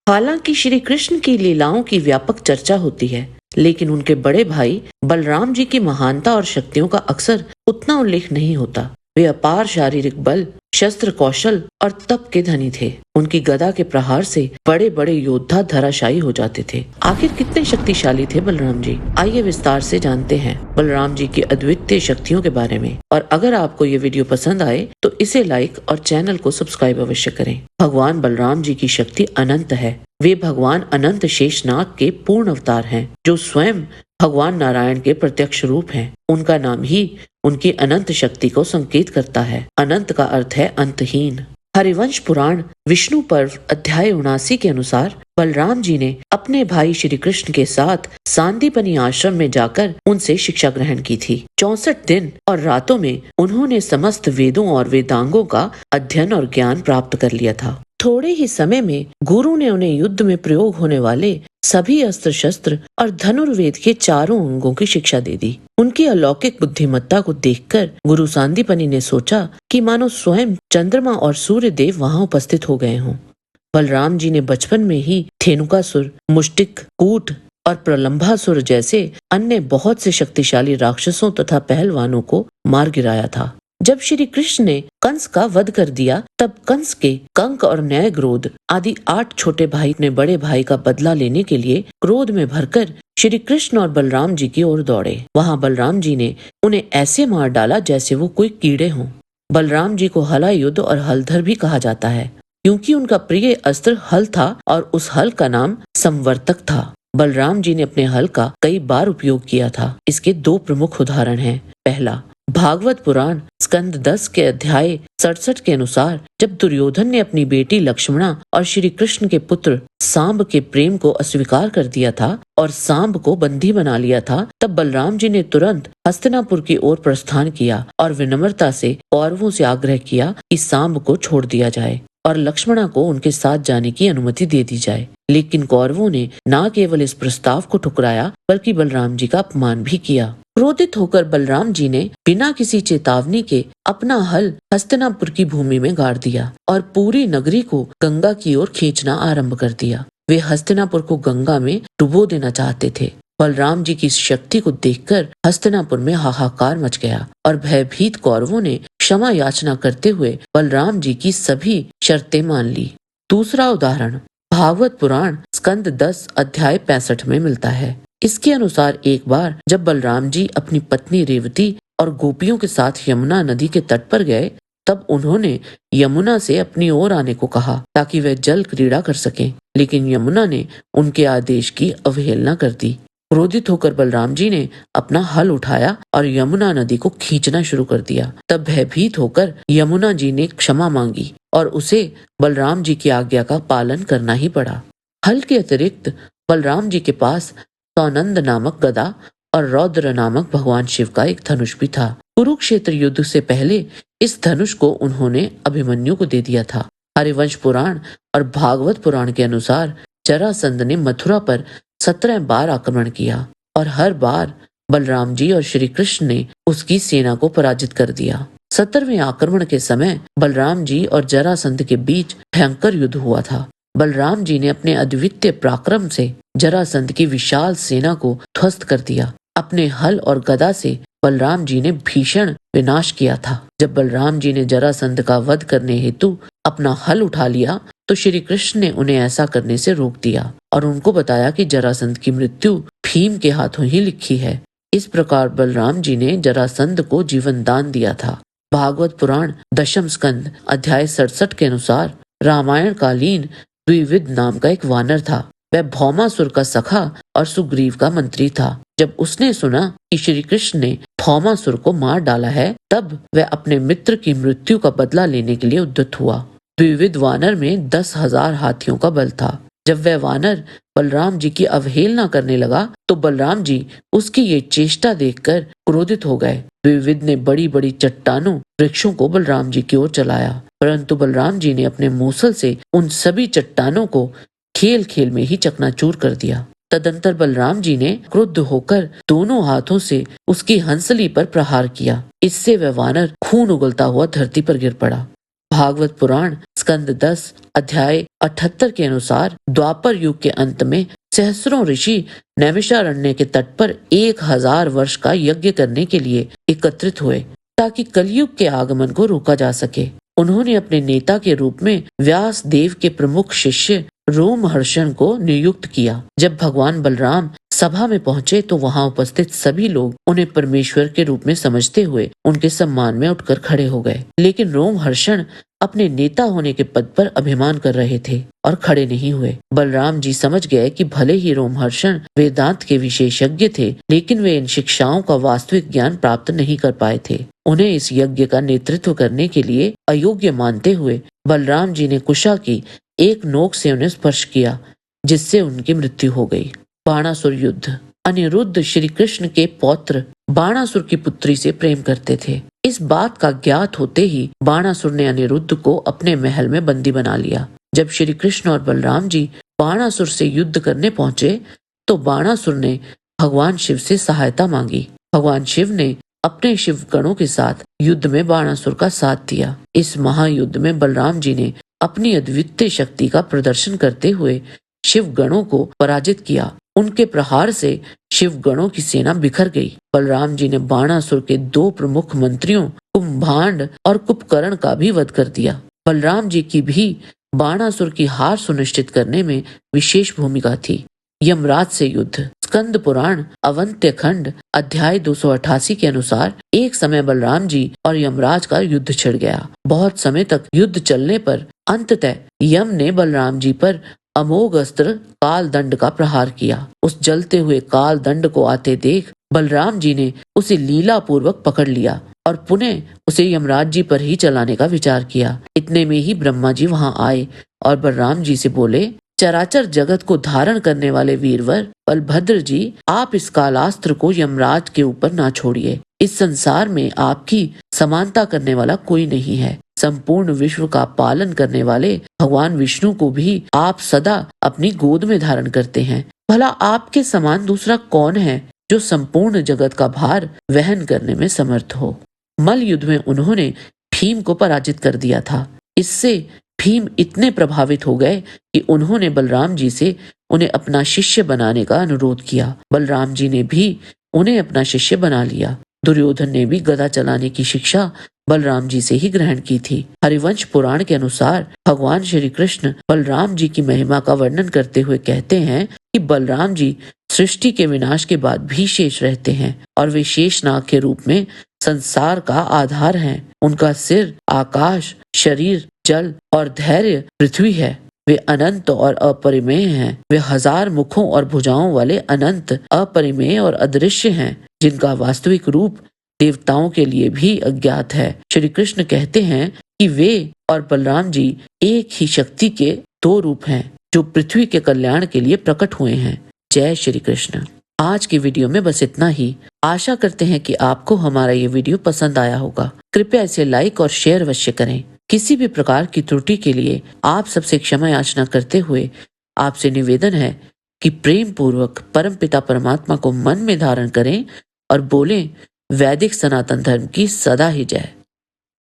हालांकि श्री कृष्ण की लीलाओं की व्यापक चर्चा होती है, लेकिन उनके बड़े भाई बलराम जी की महानता और शक्तियों का अक्सर उतना उल्लेख नहीं होता। वे अपार शारीरिक बल, शस्त्र कौशल और तप के धनी थे। उनकी गदा के प्रहार से बड़े बड़े योद्धा धराशायी हो जाते थे। आखिर कितने शक्तिशाली थे बलराम जी? आइए विस्तार से जानते हैं बलराम जी की अद्वितीय शक्तियों के बारे में। और अगर आपको ये वीडियो पसंद आए तो इसे लाइक और चैनल को सब्सक्राइब अवश्य करें। भगवान बलराम जी की शक्ति अनंत है। वे भगवान अनंत शेषनाग के पूर्ण अवतार हैं, जो स्वयं भगवान नारायण के प्रत्यक्ष रूप हैं। उनका नाम ही उनकी अनंत शक्ति को संकेत करता है। अनंत का अर्थ है अंतहीन। हरिवंश पुराण विष्णु पर्व अध्याय 79 के अनुसार बलराम जी ने अपने भाई श्री कृष्ण के साथ सांदीपनी आश्रम में जाकर उनसे शिक्षा ग्रहण की थी। 64 दिन और रातों में उन्होंने समस्त वेदों और वेदांगों का अध्ययन और ज्ञान प्राप्त कर लिया था। थोड़े ही समय में गुरु ने उन्हें युद्ध में प्रयोग होने वाले सभी अस्त्र शस्त्र और धनुर्वेद के चारों अंगों की शिक्षा दे दी। उनकी अलौकिक बुद्धिमत्ता को देखकर गुरु सांदीपनी ने सोचा कि मानो स्वयं चंद्रमा और सूर्य देव वहां उपस्थित हो गए हों। बलराम जी ने बचपन में ही धेनुकासुर, मुष्टिक, कूट और प्रलंभासुर जैसे अन्य बहुत से शक्तिशाली राक्षसों तथा पहलवानों को मार गिराया था। जब श्री कृष्ण ने कंस का वध कर दिया, तब कंस के कंक और न्याय क्रोध आदि 8 छोटे भाई अपने बड़े भाई का बदला लेने के लिए क्रोध में भरकर श्री कृष्ण और बलराम जी की ओर दौड़े। वहां बलराम जी ने उन्हें ऐसे मार डाला जैसे वो कोई कीड़े हों। बलराम जी को हला युद्ध और हलधर भी कहा जाता है, क्योंकि उनका प्रिय अस्त्र हल था और उस हल का नाम संवर्तक था। बलराम जी ने अपने हल का कई बार उपयोग किया था। इसके 2 प्रमुख उदाहरण हैं। पहला, भागवत पुराण स्कंद 10 के अध्याय 67 के अनुसार जब दुर्योधन ने अपनी बेटी लक्ष्मणा और श्री कृष्ण के पुत्र सांब के प्रेम को अस्वीकार कर दिया था और सांब को बंदी बना लिया था, तब बलराम जी ने तुरंत हस्तिनापुर की ओर प्रस्थान किया और विनम्रता से कौरवों से आग्रह किया कि सांब को छोड़ दिया जाए और लक्ष्मणा को उनके साथ जाने की अनुमति दे दी जाए। लेकिन कौरवों ने न केवल इस प्रस्ताव को ठुकराया, बल्कि बलराम जी का अपमान भी किया। क्रोधित होकर बलराम जी ने बिना किसी चेतावनी के अपना हल हस्तिनापुर की भूमि में गाड़ दिया और पूरी नगरी को गंगा की ओर खींचना आरंभ कर दिया। वे हस्तिनापुर को गंगा में डुबो देना चाहते थे। बलराम जी की इस शक्ति को देखकर हस्तिनापुर में हाहाकार मच गया और भयभीत कौरवों ने क्षमा याचना करते हुए बलराम जी की सभी शर्तें मान ली। दूसरा उदाहरण भागवत पुराण स्कंद 10 अध्याय 65 में मिलता है। इसके अनुसार एक बार जब बलराम जी अपनी पत्नी रेवती और गोपियों के साथ यमुना नदी के तट पर गए, तब उन्होंने यमुना से अपनी ओर आने को कहा ताकि वह जल क्रीड़ा कर सकें, लेकिन यमुना ने उनके आदेश की अवहेलना कर दी। क्रोधित होकर बलराम जी ने अपना हल उठाया और यमुना नदी को खींचना शुरू कर दिया। तब भयभीत होकर यमुना जी ने क्षमा मांगी और उसे बलराम जी की आज्ञा का पालन करना ही पड़ा। हल के अतिरिक्त बलराम जी के पास सौनंद नामक गदा और रौद्र नामक भगवान शिव का एक धनुष भी था। कुरुक्षेत्र युद्ध से पहले इस धनुष को उन्होंने अभिमन्यु को दे दिया था। हरिवंश पुराण और भागवत पुराण के अनुसार जरासंध ने मथुरा पर 17 बार आक्रमण किया और हर बार बलराम जी और श्री कृष्ण ने उसकी सेना को पराजित कर दिया। 17वें आक्रमण के समय बलराम जी और जरासंध के बीच भयंकर युद्ध हुआ था। बलराम जी ने अपने अद्वितीय पराक्रम से जरासंध की विशाल सेना को ध्वस्त कर दिया। अपने हल और गदा से बलराम जी ने भीषण विनाश किया था। जब बलराम जी ने जरासंध का वध करने हेतु अपना हल उठा लिया, तो श्री कृष्ण ने उन्हें ऐसा करने से रोक दिया और उनको बताया कि जरासंध की मृत्यु भीम के हाथों ही लिखी है। इस प्रकार बलराम जी ने जरासंध को जीवन दान दिया था। भागवत पुराण दशम स्कंद अध्याय 67 के अनुसार रामायण कालीन द्विविद नाम का एक वानर था। वह भौमासुर का सखा और सुग्रीव का मंत्री था। जब उसने सुना कि श्री कृष्ण ने भौमासुर को मार डाला है, तब वह अपने मित्र की मृत्यु का बदला लेने के लिए उद्यत हुआ। द्विविद वानर में 10,000 हाथियों का बल था। जब वह वानर बलराम जी की अवहेलना करने लगा, तो बलराम जी उसकी ये चेष्टा देखकर क्रोधित हो गए। द्विविद ने बड़ी बड़ी चट्टानों वृक्षों को बलराम जी की ओर चलाया, परंतु बलराम जी ने अपने मूसल से उन सभी चट्टानों को खेल खेल में ही चकनाचूर कर दिया। तदंतर बलराम जी ने क्रुद्ध होकर दोनों हाथों से उसकी हंसली पर प्रहार किया। इससे वह वानर खून उगलता हुआ धरती पर गिर पड़ा। भागवत पुराण स्कंद 10 अध्याय 78 के अनुसार द्वापर युग के अंत में सहस्रों ऋषि नैमिषारण्य के तट पर 1000 वर्ष का यज्ञ करने के लिए एकत्रित हुए ताकि कलयुग के आगमन को रोका जा सके। उन्होंने अपने नेता के रूप में व्यास देव के प्रमुख शिष्य रोमहर्षण को नियुक्त किया। जब भगवान बलराम सभा में पहुंचे तो वहां उपस्थित सभी लोग उन्हें परमेश्वर के रूप में समझते हुए उनके सम्मान में उठकर खड़े हो गए। लेकिन रोमहर्षण अपने नेता होने के पद पर अभिमान कर रहे थे और खड़े नहीं हुए। बलराम जी समझ गए कि भले ही रोमहर्षण वेदांत के विशेषज्ञ थे, लेकिन वे इन शिक्षाओं का वास्तविक ज्ञान प्राप्त नहीं कर पाए थे। उन्हें इस यज्ञ का नेतृत्व करने के लिए अयोग्य मानते हुए बलराम जी ने कुशा की एक नोक से उन्हें स्पर्श किया, जिससे उनकी मृत्यु हो गई। बाणासुर युद्ध। अनिरुद्ध श्री कृष्ण के पौत्र बाणासुर की पुत्री से प्रेम करते थे। इस बात का ज्ञात होते ही बाणासुर ने अनिरुद्ध को अपने महल में बंदी बना लिया। जब श्री कृष्ण और बलराम जी बाणासुर से युद्ध करने पहुंचे तो बाणासुर ने भगवान शिव से सहायता मांगी। भगवान शिव ने अपने शिव गणों के साथ युद्ध में बाणासुर का साथ दिया। इस महायुद्ध में बलराम जी ने अपनी अद्वितीय शक्ति का प्रदर्शन करते हुए शिव गणों को पराजित किया। उनके प्रहार से शिव गणों की सेना बिखर गई। बलराम जी ने बाणासुर के 2 प्रमुख मंत्रियों कुंभांड और कुंभकर्ण का भी वध कर दिया। बलराम जी की भी बाणासुर की हार सुनिश्चित करने में विशेष भूमिका थी। यमराज से युद्ध। स्कंद पुराण अवंत्य खंड अध्याय 288 के अनुसार एक समय बलराम जी और यमराज का युद्ध छिड़ गया। बहुत समय तक युद्ध चलने पर अंततः यम ने बलराम जी पर अमोघ अस्त्र काल दंड का प्रहार किया। उस जलते हुए काल दंड को आते देख बलराम जी ने उसे लीला पूर्वक पकड़ लिया और पुनः उसे यमराज जी पर ही चलाने का विचार किया। इतने में ही ब्रह्मा जी वहां आए और बलराम जी से बोले, चराचर जगत को धारण करने वाले वीरवर बलभद्र जी, आप इस कालास्त्र को यमराज के ऊपर ना छोड़िए। इस संसार में आपकी समानता करने वाला कोई नहीं है। संपूर्ण विश्व का पालन करने वाले भगवान विष्णु को भी आप सदा अपनी गोद में धारण करते हैं। भला आपके समान दूसरा कौन है जो संपूर्ण जगत का भार वहन करने में समर्थ हो। मल युद्ध में उन्होंने भीम को पराजित कर दिया था। इससे भीम इतने प्रभावित हो गए कि उन्होंने बलराम जी से उन्हें अपना शिष्य बनाने का अनुरोध किया। बलराम जी ने भी उन्हें अपना शिष्य बना लिया। दुर्योधन ने भी गदा चलाने की शिक्षा बलराम जी से ही ग्रहण की थी। हरिवंश पुराण के अनुसार भगवान श्री कृष्ण बलराम जी की महिमा का वर्णन करते हुए कहते हैं कि बलराम जी सृष्टि के विनाश के बाद भी शेष रहते हैं और वे शेषनाग के रूप में संसार का आधार हैं। उनका सिर आकाश, शरीर जल और धैर्य पृथ्वी है। वे अनंत और अपरिमेय हैं। वे 1000 मुखों और भुजाओं वाले अनंत, अपरिमेय और अदृश्य हैं, जिनका वास्तविक रूप देवताओं के लिए भी अज्ञात है। श्री कृष्ण कहते हैं कि वे और बलराम जी एक ही शक्ति के 2 रूप हैं जो पृथ्वी के कल्याण के लिए प्रकट हुए हैं। जय श्री कृष्ण। आज की वीडियो में बस इतना ही। आशा करते हैं कि आपको हमारा ये वीडियो पसंद आया होगा। कृपया इसे लाइक और शेयर अवश्य करें। किसी भी प्रकार की त्रुटि के लिए आप सबसे क्षमा याचना करते हुए आपसे निवेदन है कि प्रेम पूर्वक परमपिता परमात्मा को मन में धारण करें और बोलें, वैदिक सनातन धर्म की सदा ही जय।